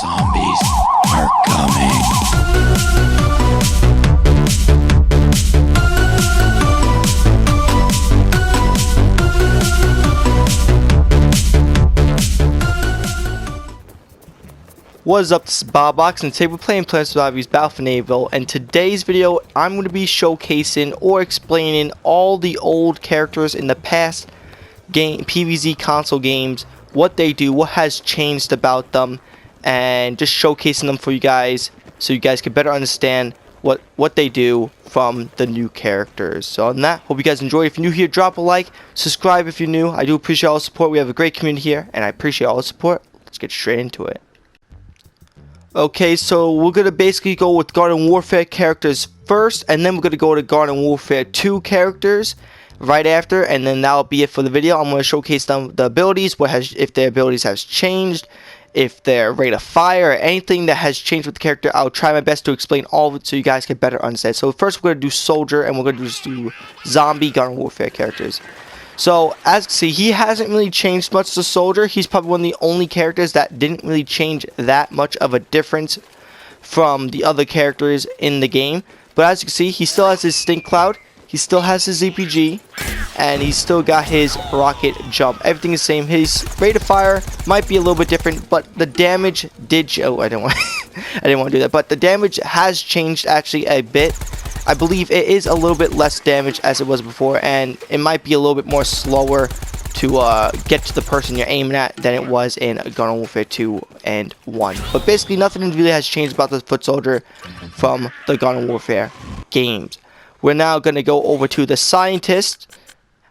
Zombies are coming. What is up, this is Box, and today we're playing Plants vs Zombies Battle for Neighborville, and today's video I'm going to be showcasing or explaining all the old characters in the past game PvZ console games, what they do, what has changed about them, and just showcasing them for you guys so you guys can better understand what they do from the new characters. So on that, hope you guys enjoy. If you're new here, drop a like, subscribe if you're new. I do appreciate all the support. We have a great community here and I appreciate all the support. Let's get straight into it. Okay, so we're going to basically go with Garden Warfare characters first, and then we're going to go to Garden Warfare 2 characters right after, and then that'll be it for the video. I'm going to showcase them, the abilities, if their abilities has changed, if their rate of fire, or anything that has changed with the character. I'll try my best to explain all of it so you guys can better understand. So first we're going to do Soldier, and we're going to just do Zombie Garden Warfare characters. So, as you can see, he hasn't really changed much to Soldier. He's probably one of the only characters that didn't really change that much of a difference from the other characters in the game. But as you can see, he still has his Stink Cloud, he still has his ZPG, and he's still got his Rocket Jump. Everything is the same. His rate of fire might be a little bit different, but the damage did... Oh, I didn't want to do that. But the damage has changed actually a bit. I believe it is a little bit less damage as it was before, and it might be a little bit more slower to get to the person you're aiming at than it was in Garden Warfare 2 and 1. But basically nothing really has changed about the Foot Soldier from the Garden Warfare games. We're now going to go over to the Scientist,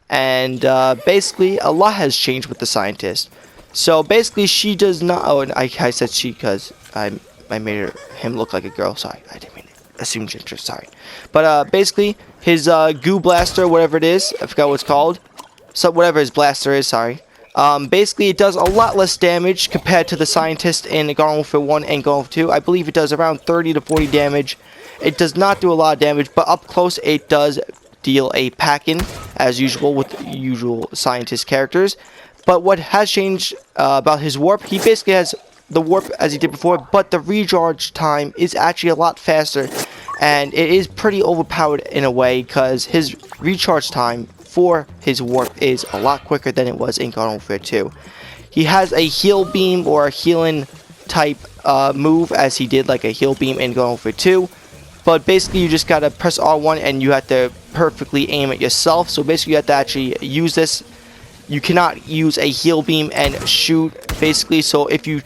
and basically a lot has changed with the Scientist. So basically she does not... Oh, and I said she because I made him look like a girl. Sorry, I didn't mean it. Assume gender, sorry. But basically his goo blaster, whatever it is, I forgot what it's called, so whatever his blaster is, sorry, basically it does a lot less damage compared to the Scientist in Garden Warfare 1 and Garden Warfare 2. I believe it does around 30 to 40 damage. It does not do a lot of damage, but up close it does deal a pack-in as usual with usual Scientist characters. But what has changed about his warp, he basically has the warp as he did before, but the recharge time is actually a lot faster, and it is pretty overpowered in a way because his recharge time for his warp is a lot quicker than it was in Garden Warfare 2. He has a heal beam or a healing type move as he did like a heal beam in Garden Warfare 2, but basically you just gotta press R1 and you have to perfectly aim it yourself. So basically you have to actually use this. You cannot use a heal beam and shoot basically. So if you're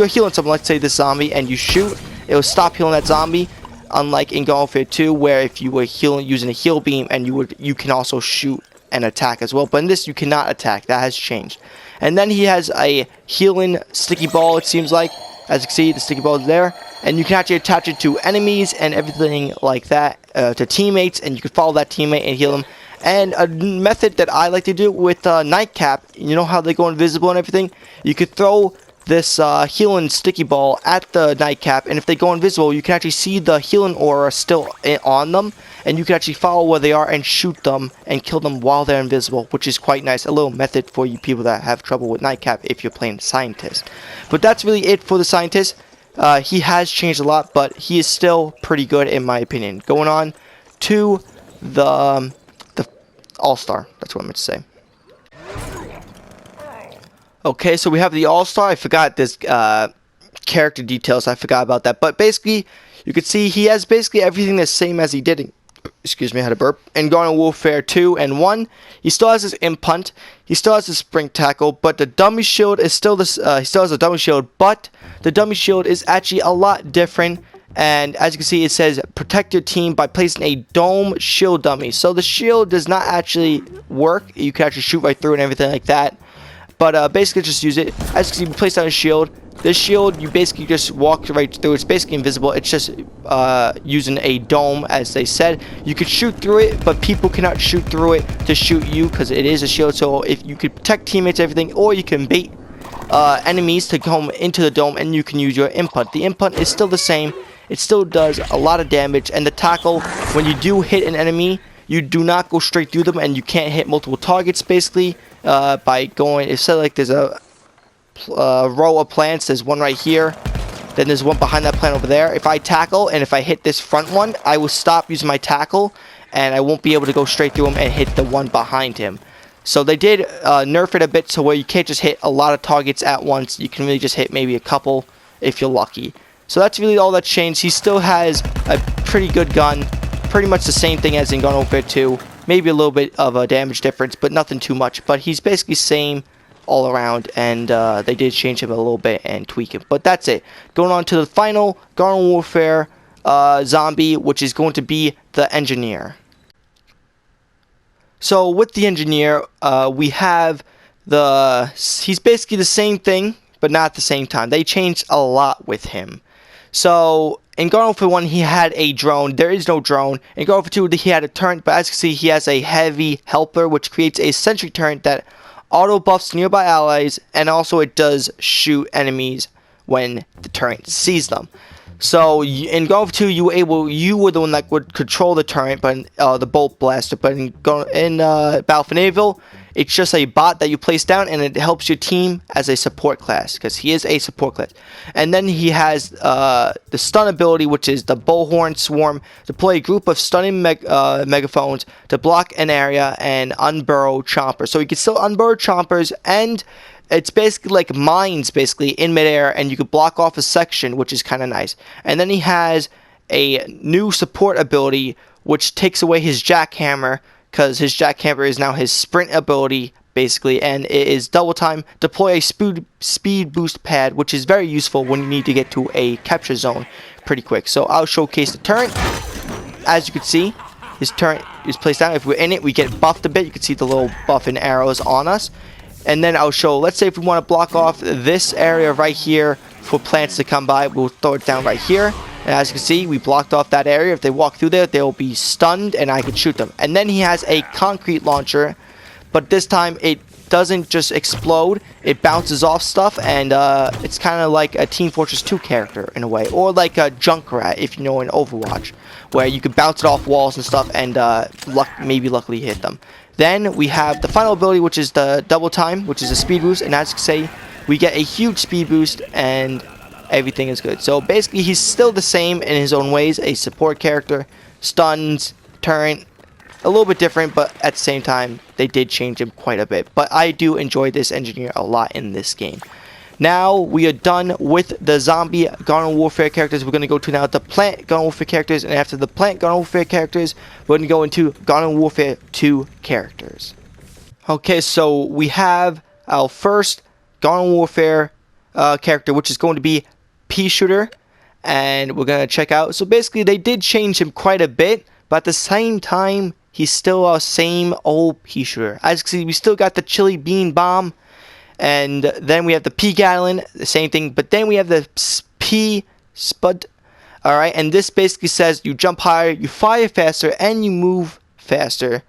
healing someone, let's say this zombie, and you shoot, it will stop healing that zombie, unlike in Garden Warfare 2 where if you were using a heal beam and you can also shoot and attack as well. But in this you cannot attack. That has changed. And then he has a healing sticky ball, it seems like. As you can see, the sticky ball is there, and you can actually attach it to enemies and everything like that, to teammates, and you can follow that teammate and heal them. And a method that I like to do with Nightcap, you know how they go invisible and everything? You could throw this healing sticky ball at the Nightcap, and if they go invisible, you can actually see the healing aura still on them, and you can actually follow where they are and shoot them and kill them while they're invisible, which is quite nice. A little method for you people that have trouble with Nightcap if you're playing Scientist. But that's really it for the Scientist. He has changed a lot, but he is still pretty good in my opinion. Going on to the All-Star, that's what I meant to say. Okay, so we have the All-Star. I forgot this character details. I forgot about that. But basically, you can see he has basically everything the same as he did in, excuse me, I had a burp, in Garden Warfare 2 and 1. He still has his imp hunt. He still has his spring tackle, but the dummy shield is still this. He still has a dummy shield, but the dummy shield is actually a lot different. And as you can see, it says protect your team by placing a dome shield dummy. So the shield does not actually work. You can actually shoot right through and everything like that. But basically just use it. As you can see, we place down a shield. This shield, you basically just walk right through. It's basically invisible. It's just using a dome, as they said. You could shoot through it, but people cannot shoot through it to shoot you because it is a shield. So if you could protect teammates, everything, or you can bait enemies to come into the dome, and you can use your input. The input is still the same. It still does a lot of damage, and the tackle, when you do hit an enemy, you do not go straight through them, and you can't hit multiple targets basically by going. It said like there's a row of plants. There's one right here. Then there's one behind that plant over there. If I tackle and if I hit this front one, I will stop using my tackle and I won't be able to go straight through him and hit the one behind him. So they did nerf it a bit to where you can't just hit a lot of targets at once. You can really just hit maybe a couple if you're lucky. So that's really all that's changed. He still has a pretty good gun. Pretty much the same thing as in Garden Warfare 2. Maybe a little bit of a damage difference, but nothing too much. But he's basically same all around, and they did change him a little bit and tweak him. But that's it. Going on to the final Garden Warfare zombie, which is going to be the Engineer. So with the Engineer, we have he's basically the same thing, but not at the same time. They changed a lot with him. So in Garden Warfare 1, he had a drone. There is no drone. In Garden Warfare 2, he had a turret, but as you can see, he has a heavy helper, which creates a sentry turret that auto buffs nearby allies, and also it does shoot enemies when the turret sees them. So in Garden Warfare 2, you were the one that would control the turret, but the bolt blaster. But in Battle for Neighborville, it's just a bot that you place down, and it helps your team as a support class, because he is a support class. And then he has the stun ability, which is the Bullhorn Swarm. Deploy a group of stunning megaphones to block an area and unburrow chompers. So you can still unburrow chompers, and it's basically like mines basically in midair, and you could block off a section, which is kind of nice. And then he has a new support ability, which takes away his jackhammer, because his jackhammer is now his sprint ability basically, and it is double time. Deploy a speed boost pad, which is very useful when you need to get to a capture zone pretty quick. So I'll showcase the turret. As you can see, his turret is placed down. If we're in it, we get buffed a bit. You can see the little buff and arrows on us. And then I'll show, let's say if we want to block off this area right here for plants to come by, we'll throw it down right here. And as you can see, we blocked off that area. If they walk through there, they'll be stunned and I can shoot them. And then he has a concrete launcher, but this time it doesn't just explode. It bounces off stuff, and it's kind of like a Team Fortress 2 character in a way. Or like a Junkrat, if you know, in Overwatch, where you can bounce it off walls and stuff and maybe luckily hit them. Then we have the final ability, which is the double time, which is a speed boost. And as you can say, we get a huge speed boost and everything is good. So basically, he's still the same in his own ways. A support character, stuns, turret, a little bit different, but at the same time, they did change him quite a bit. But I do enjoy this Engineer a lot in this game. Now we are done with the zombie Garden Warfare characters. We're going to go to now the plant Garden Warfare characters, and after the plant Garden Warfare characters, we're going to go into Garden Warfare 2 characters. Okay, so we have our first Garden Warfare character, which is going to be PEASHOOTER, and we're going to check out. So basically, they did change him quite a bit, but at the same time, he's still our same old PEASHOOTER. As you can see, we still got the chili bean bomb. And then we have the P-Gallon, the same thing. But then we have the P-Spud. Alright, and this basically says you jump higher, you fire faster, and you move faster.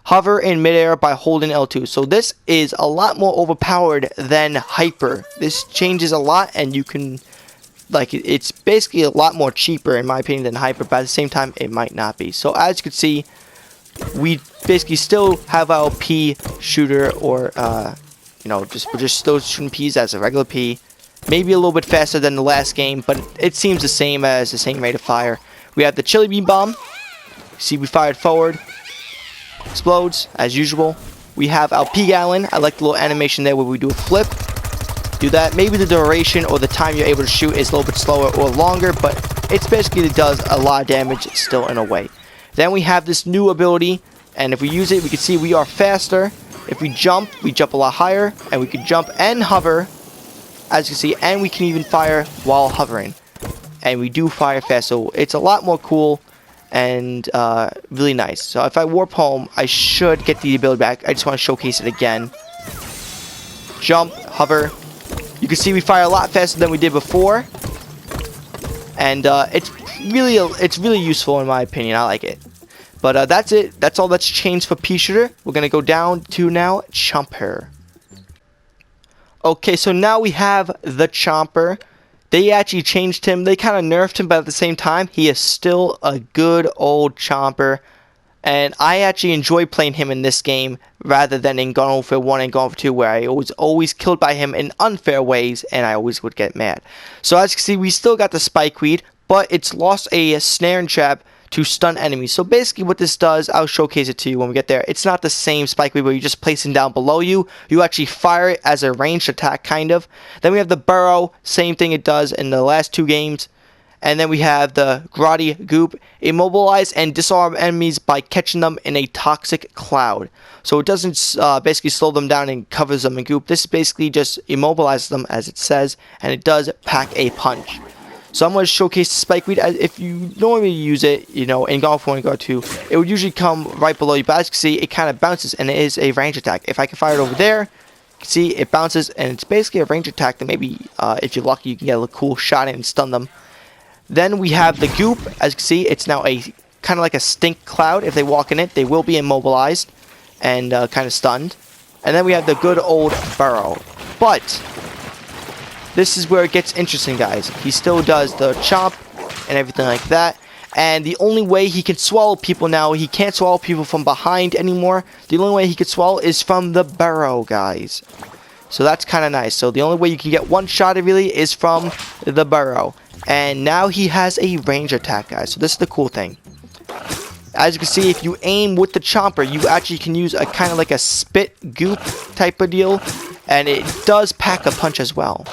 Hover in midair by holding L2. So this is a lot more overpowered than Hyper. This changes a lot, and you can, like, it's basically a lot more cheaper in my opinion than Hyper. But at the same time, it might not be. So as you can see, we basically still have our P-Shooter, or you know, we're just still shooting P's as a regular P. Maybe a little bit faster than the last game, but it seems the same as the same rate of fire. We have the chili bean bomb. See, we fired forward. Explodes, as usual. We have our P-Gallon. I like the little animation there where we do a flip. Do that. Maybe the duration or the time you're able to shoot is a little bit slower or longer, but it basically does a lot of damage still in a way. Then we have this new ability, and if we use it, we can see we are faster. If we jump a lot higher, and we can jump and hover, as you can see, and we can even fire while hovering. And we do fire fast, so it's a lot more cool and really nice. So if I warp home, I should get the ability back. I just want to showcase it again. Jump, hover. You can see we fire a lot faster than we did before. And it's really useful in my opinion. I like it. But that's it. That's all that's changed for PEASHOOTER. We're going to go down to now CHOMPER. Okay, so now we have the CHOMPER. They actually changed him. They kind of nerfed him, but at the same time, he is still a good old CHOMPER. And I actually enjoy playing him in this game rather than in Garden Warfare 1 and Garden Warfare 2, where I was always killed by him in unfair ways and I always would get mad. So as you can see, we still got the spikeweed, but it's lost a snare and trap to stun enemies. So basically what this does, I'll showcase it to you when we get there. It's not the same spikeweed where you just place it down below you. You actually fire it as a ranged attack, kind of. Then we have the burrow, same thing it does in the last 2 games. And then we have the grotty goop. Immobilize and disarm enemies by catching them in a toxic cloud. So it doesn't basically slow them down and covers them in goop. This basically just immobilizes them, as it says, and it does pack a punch. So I'm going to showcase the spikeweed. If you normally use it, you know, in Garden Warfare 1 and Garden 2, it would usually come right below you. But as you can see, it kind of bounces, and it is a range attack. If I can fire it over there, you can see it bounces, and it's basically a range attack that maybe, if you're lucky, you can get a cool shot in and stun them. Then we have the goop. As you can see, it's now a kind of like a stink cloud. If they walk in it, they will be immobilized and kind of stunned. And then we have the good old burrow. But this is where it gets interesting, guys. He still does the chomp and everything like that. And the only way he can swallow people now, he can't swallow people from behind anymore. The only way he can swallow is from the burrow, guys. So that's kind of nice. So the only way you can get one shot really is from the burrow. And now he has a range attack, guys. So this is the cool thing. As you can see, if you aim with the chomper, you actually can use a kind of like a spit goop type of deal. And it does pack a punch as well.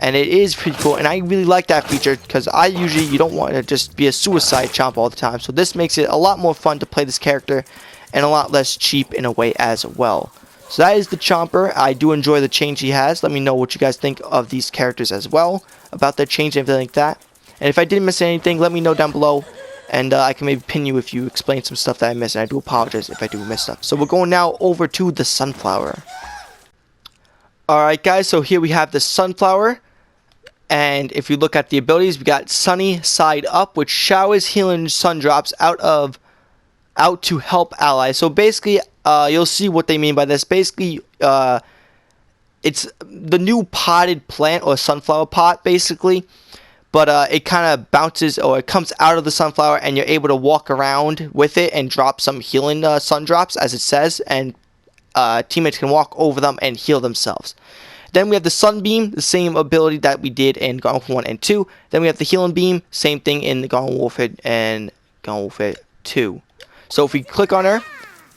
And it is pretty cool. And I really like that feature because you don't want to just be a suicide chomp all the time. So this makes it a lot more fun to play this character and a lot less cheap in a way as well. So that is the Chomper. I do enjoy the change he has. Let me know what you guys think of these characters as well, about the change and everything like that. And if I didn't miss anything, let me know down below, and I can maybe pin you if you explain some stuff that I missed. And I do apologize if I do miss stuff. So we're going now over to the Sunflower. Alright guys, so here we have the Sunflower. And if you look at the abilities, we got Sunny Side Up, which showers healing sun drops out to help allies. So basically, you'll see what they mean by this. Basically, it's the new potted plant or sunflower pot, basically. But it kind of bounces, or it comes out of the sunflower, and you're able to walk around with it and drop some healing sun drops, as it says, and teammates can walk over them and heal themselves. Then we have the Sunbeam, the same ability that we did in Garden Warfare 1 and 2. Then we have the Healing Beam, same thing in the Garden Warfare and Garden Warfare 2. So if we click on her,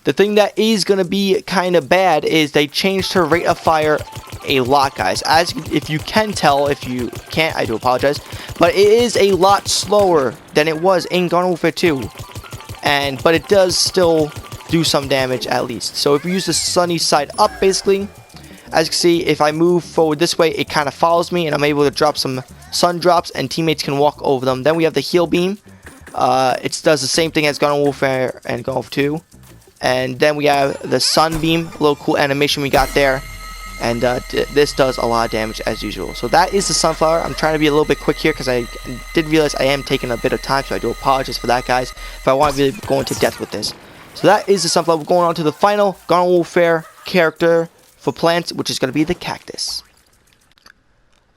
the thing that is going to be kind of bad is they changed her rate of fire a lot, guys. If you can tell, if you can't, I do apologize. But it is a lot slower than it was in Garden Warfare 2. But it does still do some damage at least. So if you use the Sunny Side Up, basically, as you can see, if I move forward this way, it kind of follows me, and I'm able to drop some sun drops, and teammates can walk over them. Then we have the Heal Beam. It does the same thing as Garden Warfare and Garden Warfare 2. And then we have the Sunbeam, a little cool animation we got there. And this does a lot of damage as usual. So that is the Sunflower. I'm trying to be a little bit quick here because I did realize I am taking a bit of time, so I do apologize for that, guys, if I want to really go into depth with this. So that is the Sunflower. We're going on to the final Garden Warfare character for plants, which is going to be the Cactus.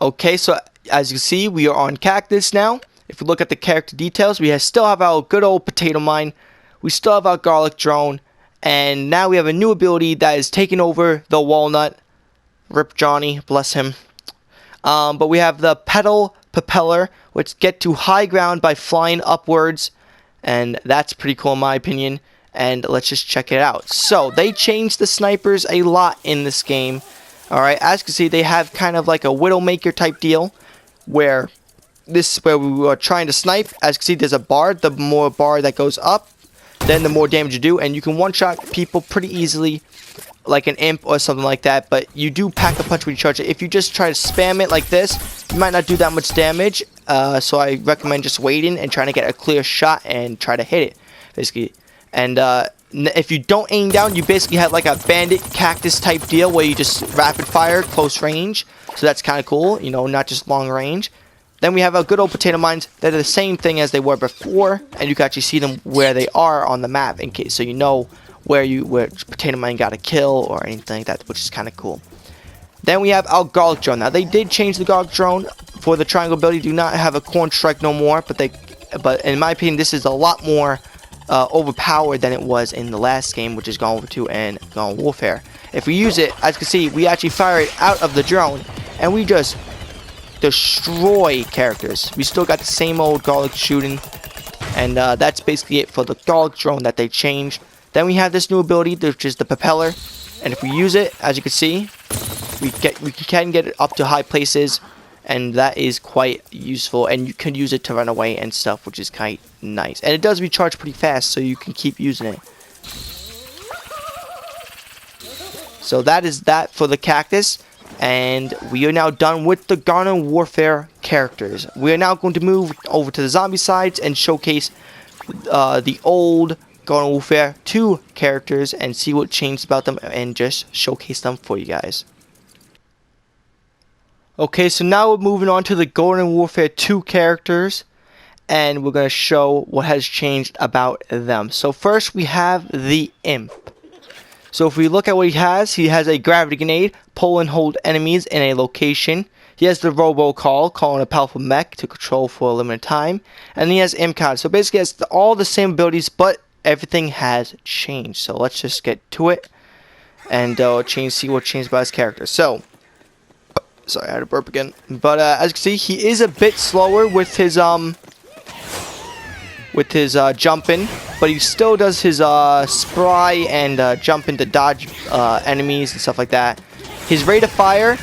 Okay, so as you can see, we are on Cactus now. If we look at the character details, we still have our good old potato mine. We still have our garlic drone. And now we have a new ability that is taking over the walnut. Rip Johnny, bless him. But we have the petal propeller, which get to high ground by flying upwards. And that's pretty cool in my opinion. And let's just check it out. So they changed the snipers a lot in this game. Alright, as you can see, they have kind of like a Widowmaker type deal, where this is where we are trying to snipe. As you can see, there's a bar. The more bar that goes up, then the more damage you do. And you can one-shot people pretty easily, like an imp or something like that. But you do pack a punch when you charge it. If you just try to spam it like this, you might not do that much damage. So I recommend just waiting and trying to get a clear shot and try to hit it, basically. And if you don't aim down, you basically have like a bandit cactus type deal where you just rapid fire close range. So that's kind of cool, you know, not just long range. Then we have our good old potato mines that are the same thing as they were before, and you can actually see them where they are on the map, in case, so you know where potato mine got a kill or anything like that, which is kind of cool. Then we have our garlic drone. Now they did change the garlic drone for the triangle ability. Do not have a corn strike no more, but in my opinion, this is a lot more overpowered than it was in the last game, which is Garden Warfare 2 and Garden Warfare. If we use it, as you can see, we actually fire it out of the drone, and we just destroy characters. We still got the same old garlic shooting, and that's basically it for the garlic drone that they changed. Then we have this new ability, which is the propeller, and if we use it, as you can see, we can get it up to high places, and that is quite useful, and you can use it to run away and stuff, which is quite nice. And it does recharge pretty fast, so you can keep using it. So that is that for the cactus, and we are now done with the Garden Warfare characters. We are now going to move over to the zombie sides and showcase the old Garden Warfare 2 characters and see what changed about them and just showcase them for you guys. Okay, so now we're moving on to the Garden Warfare 2 characters, and we're going to show what has changed about them. So first we have the Imp. So if we look at what he has a gravity grenade, pull and hold enemies in a location. He has the robocall, calling a powerful mech to control for a limited time. And he has Imp. So basically he has all the same abilities, but everything has changed. So let's just get to it and see what changed about his character. So, sorry, I had to burp again. But as you can see, he is a bit slower with his jumping, but he still does his spry and jumping to dodge enemies and stuff like that. His rate of fire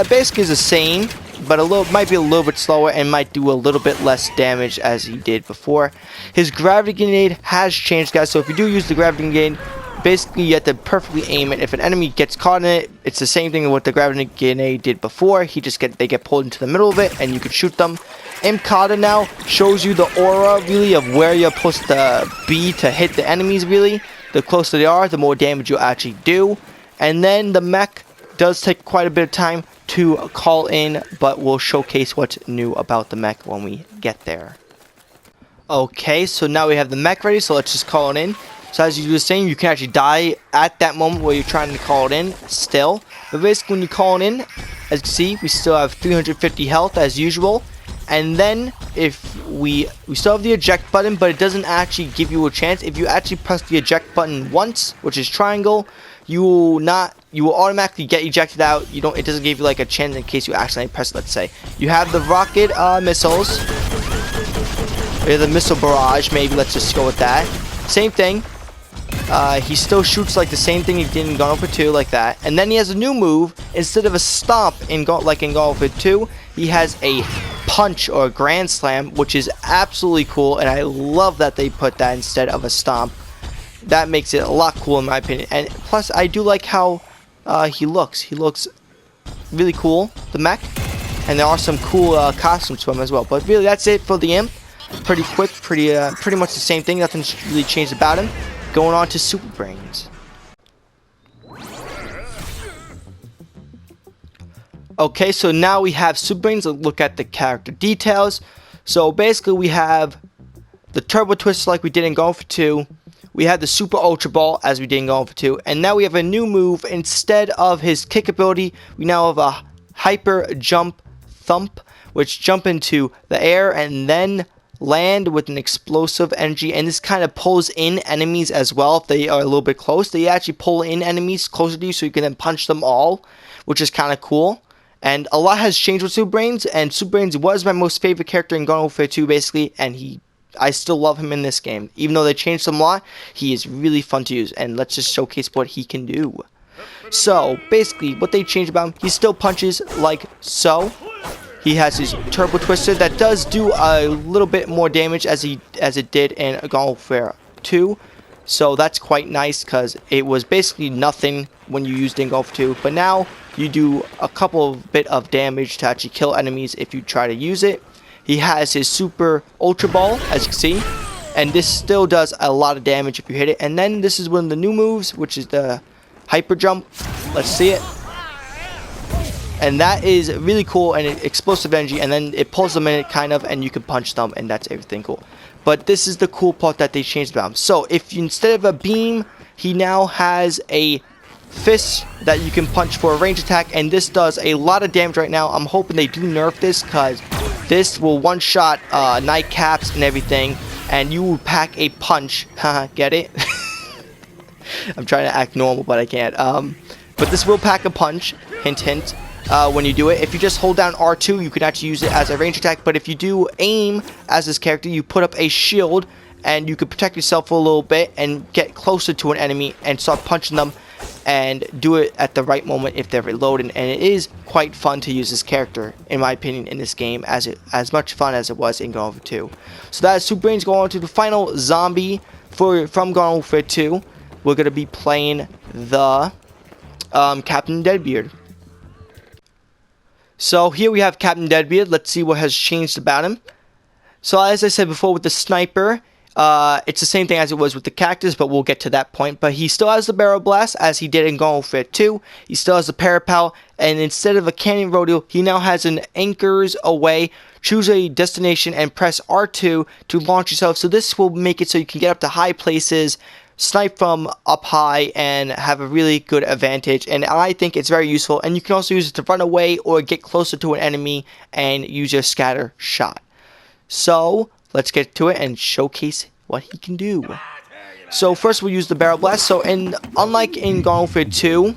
basically is the same, but might be a little bit slower and might do a little bit less damage as he did before. His gravity grenade has changed, guys. So if you do use the gravity grenade, basically you have to perfectly aim it. If an enemy gets caught in it, it's the same thing what the gravity grenade did before. They get pulled into the middle of it and you can shoot them. Imp now shows you the aura really of where you're supposed to be to hit the enemies really. The closer they are, the more damage you actually do. And then the mech does take quite a bit of time to call in, but we'll showcase what's new about the mech when we get there. Okay, so now we have the mech ready, so let's just call it in. So as you were saying, you can actually die at that moment where you're trying to call it in still. But basically when you call it in, as you can see, we still have 350 health as usual. And then if we still have the eject button, but it doesn't actually give you a chance. If you actually press the eject button once, which is triangle, you will automatically get ejected out. It doesn't give you like a chance in case you accidentally press it, let's say. You have the rocket missiles. Or the missile barrage, maybe, let's just go with that. Same thing. He still shoots like the same thing he did in Garden Warfare 2, like that. And then he has a new move. Instead of a stomp like in Garden Warfare 2, he has a punch or a grand slam, which is absolutely cool. And I love that they put that instead of a stomp. That makes it a lot cool in my opinion. And plus, I do like how he looks. He looks really cool, the mech. And there are some cool costumes for him as well. But really, that's it for the Imp. Pretty quick, pretty much the same thing. Nothing's really changed about him. Going on to Super Brains. Okay, so now we have Super Brains. Let's look at the character details. So basically we have the Turbo Twist like we did in Garden Warfare 2. We have the Super Ultra Ball as we did in Garden Warfare 2. And now we have a new move. Instead of his kick ability, we now have a Hyper Jump Thump, which jump into the air and then land with an explosive energy, and this kind of pulls in enemies as well. If they are a little bit close, they actually pull in enemies closer to you so you can then punch them all, which is kind of cool. And a lot has changed with Super Brains, and Super Brains was my most favorite character in Garden Warfare 2 basically, and I still love him in this game. Even though they changed him a lot, he is really fun to use, and let's just showcase what he can do. So basically what they changed about him, he still punches like so. He has his Turbo Twister that does do a little bit more damage as it did in Garden Warfare 2. So that's quite nice because it was basically nothing when you used it in Garden Warfare 2. But now you do a couple of bit of damage to actually kill enemies if you try to use it. He has his Super Ultra Ball, as you can see. And this still does a lot of damage if you hit it. And then this is one of the new moves, which is the Hyper Jump. Let's see it. And that is really cool, and explosive energy, and then it pulls them in it kind of, and you can punch them, and that's everything cool. But this is the cool part that they changed about him. So if you, instead of a beam, he now has a fist that you can punch for a range attack, and this does a lot of damage right now. I'm hoping they do nerf this, because this will one-shot nightcaps and everything, and you will pack a punch. Haha, get it? I'm trying to act normal, but I can't. But this will pack a punch. Hint, hint. When you do it, if you just hold down R2, you can actually use it as a range attack. But if you do aim as this character, you put up a shield, and you can protect yourself for a little bit and get closer to an enemy and start punching them, and do it at the right moment if they're reloading. And it is quite fun to use this character, in my opinion, in this game, as much fun as it was in Garden Warfare 2. So that is Super Brains. Going on to the final zombie from Garden Warfare 2. We're going to be playing the Captain Deadbeard. So here we have Captain Deadbeard. Let's see what has changed about him. So as I said before with the sniper, it's the same thing as it was with the cactus, but we'll get to that point. But he still has the barrel blast, as he did in Garden Warfare 2. He still has the parapal, and instead of a cannon rodeo, he now has an anchors away. Choose a destination and press R2 to launch yourself. So this will make it so you can get up to high places, snipe from up high, and have a really good advantage. And I think it's very useful. And you can also use it to run away or get closer to an enemy and use your scatter shot. So let's get to it and showcase what he can do. So first we'll use the barrel blast. So unlike in Garden Warfare 2,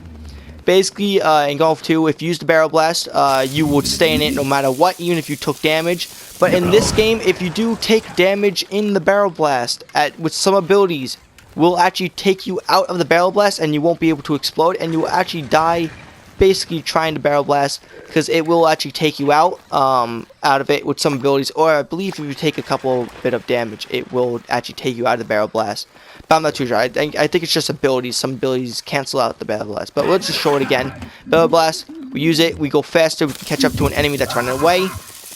basically in Garden Warfare 2, if you use the barrel blast, you would stay in it no matter what, even if you took damage. But in this game, if you do take damage in the barrel blast with some abilities, will actually take you out of the barrel blast, and you won't be able to explode, and you will actually die basically trying to barrel blast, because it will actually take you out of it with some abilities. Or I believe if you take a couple bit of damage, it will actually take you out of the barrel blast, but I'm not too sure. I think it's just abilities. Some abilities cancel out the barrel blast, but let's just show it again. Barrel blast, we use it, we go faster, we can catch up to an enemy that's running away,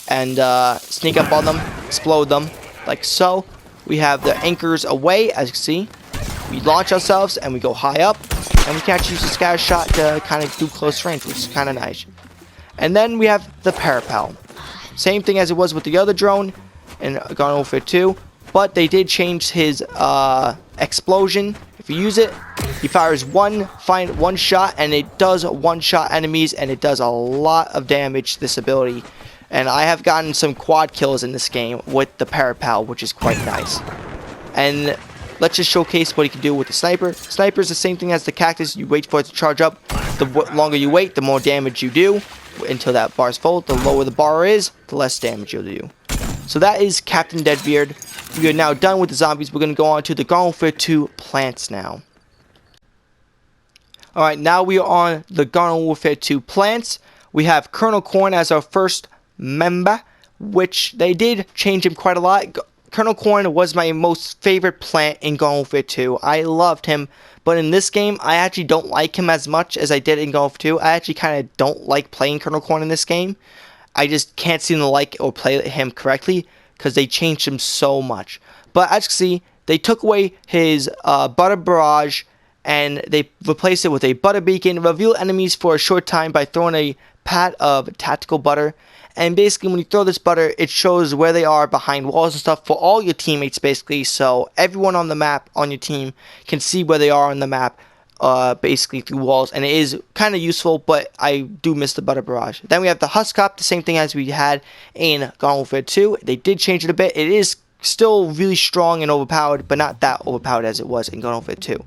and sneak up on them, explode them like so. We have the anchors away, as you can see. We launch ourselves and we go high up, and we can actually use the scatter shot to kind of do close range, which is kind of nice. And then we have the parapal. Same thing as it was with the other drone in Garden Warfare 2, but they did change his explosion. If you use it, he fires one shot, and it does one-shot enemies, and it does a lot of damage, this ability. And I have gotten some quad kills in this game with the parapal, which is quite nice. And let's just showcase what he can do with the sniper. Sniper is the same thing as the cactus. You wait for it to charge up. The longer you wait, the more damage you do until that bar is full. The lower the bar is, the less damage you'll do. So that is Captain Deadbeard. We are now done with the zombies. We're going to go on to the Garden Warfare 2 plants now. Alright, now we are on the Garden Warfare 2 plants. We have Colonel Corn as our first member, which they did change him quite a lot. Colonel Corn was my most favorite plant in Garden Warfare 2. I loved him, but in this game, I actually don't like him as much as I did in Garden Warfare 2. I actually kind of don't like playing Colonel Corn in this game. I just can't seem to like or play him correctly, because they changed him so much. But as you can see, they took away his butter barrage, and they replaced it with a butter beacon. Reveal enemies for a short time by throwing a pat of tactical butter. And basically, when you throw this butter, it shows where they are behind walls and stuff for all your teammates, basically. So everyone on the map, on your team, can see where they are on the map, basically through walls. And it is kind of useful, but I do miss the butter barrage. Then we have the Husk Cop, the same thing as we had in Garden Warfare 2. They did change it a bit. It is still really strong and overpowered, but not that overpowered as it was in Garden Warfare 2.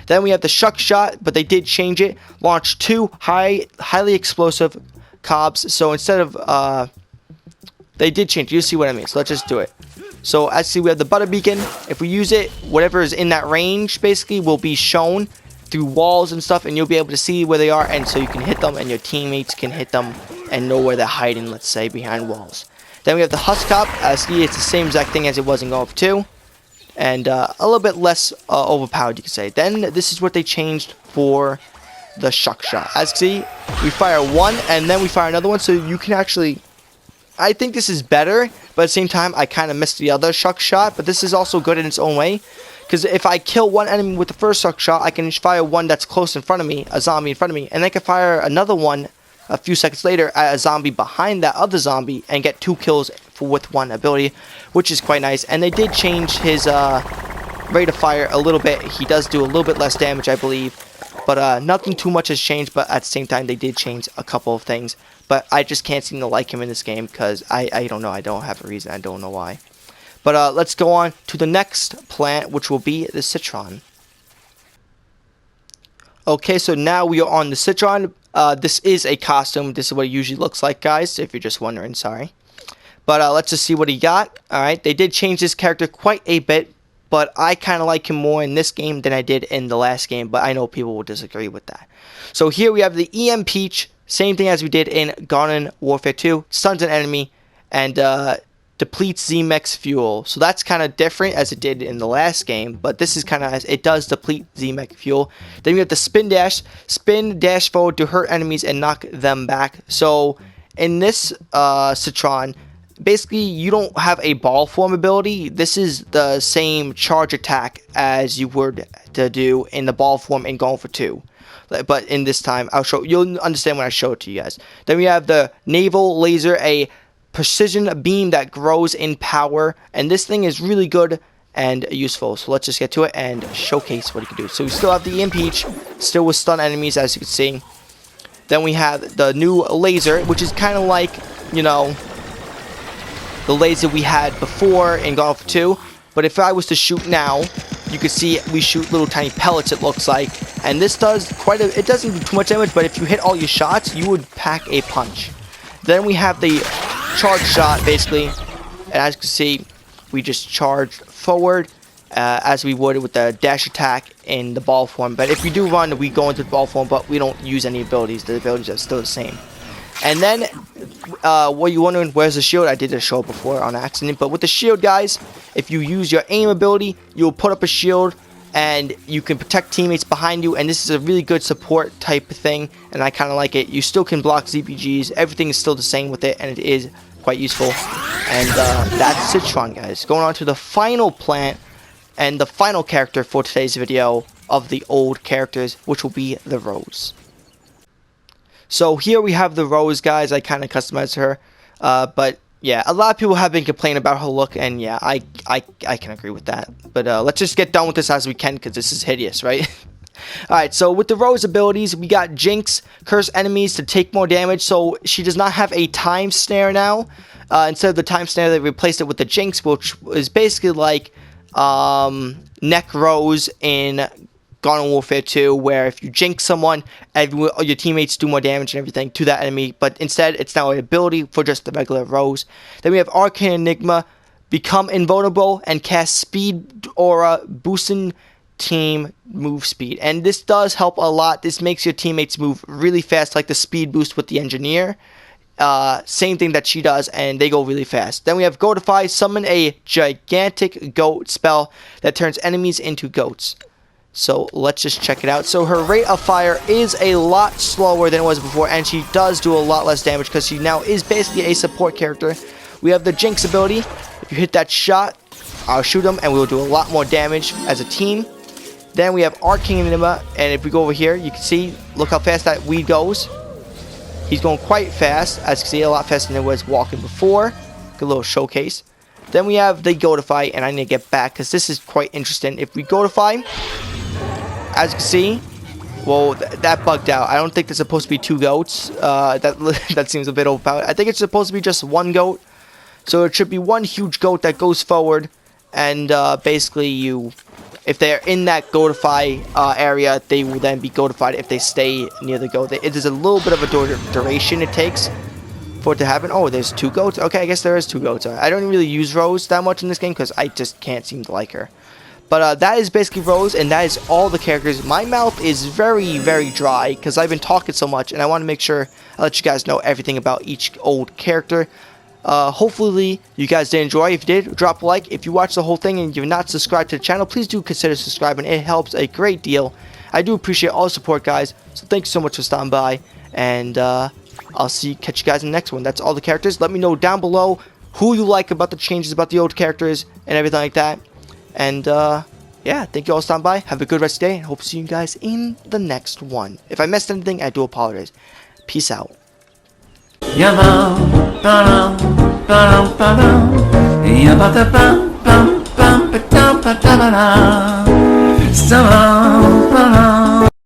Then we have the Shuck Shot, but they did change it. Launch 2 highly explosive cobs. So instead of they did change it. You see what I mean. So let's just do it. So as you see, we have the butter beacon. If we use it, whatever is in that range basically will be shown through walls and stuff, and you'll be able to see where they are, and so you can hit them, and your teammates can hit them and know where they're hiding, let's say behind walls. Then we have the Husk Cop. See, it's the same exact thing as it was in Garden Warfare 2, and a little bit less overpowered, you could say. Then this is what they changed for the Shuck Shot. As you see, we fire one, and then we fire another one, so you can actually, I think this is better, but at the same time, I kind of missed the other Shuck Shot, but this is also good in its own way, because if I kill one enemy with the first Shuck Shot, I can fire one that's close in front of me, a zombie in front of me, and I can fire another one a few seconds later at a zombie behind that other zombie and get 2 kills with one ability, which is quite nice. And they did change his rate of fire a little bit. He does do a little bit less damage, I believe, but nothing too much has changed. But at the same time, they did change a couple of things, but I just can't seem to like him in this game because I don't know. I don't have a reason. I don't know why. But let's go on to the next plant, which will be the CITRON. Okay, so now we are on the CITRON. This is a costume. This is what it usually looks like, guys, if you're just wondering, sorry. But let's just see what he got. Alright, they did change this character quite a bit, but I kind of like him more in this game than I did in the last game, but I know people will disagree with that. So here we have the EM Peach, same thing as we did in Garden Warfare 2, stuns an enemy, and depletes Z-Max fuel. So that's kind of different as it did in the last game, but this is kind of as it does deplete Z-Max fuel. Then we have the spin dash forward to hurt enemies and knock them back. So in this CITRON, basically you don't have a ball form ability. This is the same charge attack as you would to do in the ball form in Golden for 2. But in this time, you'll understand when I show it to you guys. Then we have the naval laser, a precision beam that grows in power, and this thing is really good and useful. So let's just get to it and showcase what it can do. So we still have the EM Peach, still with stun enemies, as you can see. Then we have the new laser, which is kind of like, you know, the laser we had before in Golden for 2. But if I was to shoot now, you can see we shoot little tiny pellets, it looks like, and this does it doesn't do too much damage, but if you hit all your shots, you would pack a punch. Then we have the charge shot, basically, and as you can see, we just charge forward as we would with the dash attack in the ball form. But if we do run, we go into the ball form, but we don't use any abilities. The abilities are still the same. And then, what you're wondering, where's the shield? I did this show before on accident, but with the shield, guys, if you use your aim ability, you'll put up a shield, and you can protect teammates behind you, and this is a really good support type of thing, and I kind of like it. You still can block ZPGs, everything is still the same with it, and it is quite useful. And that's CITRON, guys. Going on to the final plant, and the final character for today's video of the old characters, which will be the Rose. So here we have the Rose, guys. I kind of customized her, but yeah, a lot of people have been complaining about her look, and yeah, I can agree with that. But let's just get done with this as we can, because this is hideous, right? Alright, so with the Rose abilities, we got Jinx, curse enemies to take more damage. So she does not have a time snare now. Instead of the time snare, they replaced it with the Jinx, which is basically like Neck Rose in Garden Warfare 2, where if you jinx someone, your teammates do more damage and everything to that enemy, but instead it's now an ability for just the regular Rose. Then we have Arcane Enigma, become invulnerable and cast speed aura, boosting team move speed, and this does help a lot. This makes your teammates move really fast, like the speed boost with the engineer. Same thing that she does, and they go really fast. Then we have Goatify, summon a gigantic goat spell that turns enemies into goats. So let's just check it out. So her rate of fire is a lot slower than it was before, and she does do a lot less damage because she now is basically a support character. We have the Jinx ability. If you hit that shot, I'll shoot them and we'll do a lot more damage as a team. Then we have Arcane Enigma, and if we go over here, you can see, look how fast that weed goes. He's going quite fast, as you can see, a lot faster than it was walking before. Good little showcase. Then we have the Goatify, and I need to get back because this is quite interesting. If we Goatify, as you can see, well, that bugged out. I don't think there's supposed to be 2 goats. That seems a bit overpowered. I think it's supposed to be just 1 goat. So it should be 1 huge goat that goes forward, and basically if they're in that Goatify area, they will then be Goatified if they stay near the goat. It is a little bit of a duration it takes for it to happen. Oh, there's 2 goats. Okay, I guess there is 2 goats. I don't really use Rose that much in this game because I just can't seem to like her. But that is basically Rose, and that is all the characters. My mouth is very, very dry because I've been talking so much, and I want to make sure I let you guys know everything about each old character. Hopefully you guys did enjoy. If you did, drop a like. If you watched the whole thing and you're not subscribed to the channel, please do consider subscribing. It helps a great deal. I do appreciate all the support, guys. So thank you so much for stopping by, and I'll catch you guys in the next one. That's all the characters. Let me know down below who you like about the changes about the old characters and everything like that. And yeah, thank you all for stopping by. Have a good rest of the day, and hope to see you guys in the next one. If I missed anything, I do apologize. Peace out.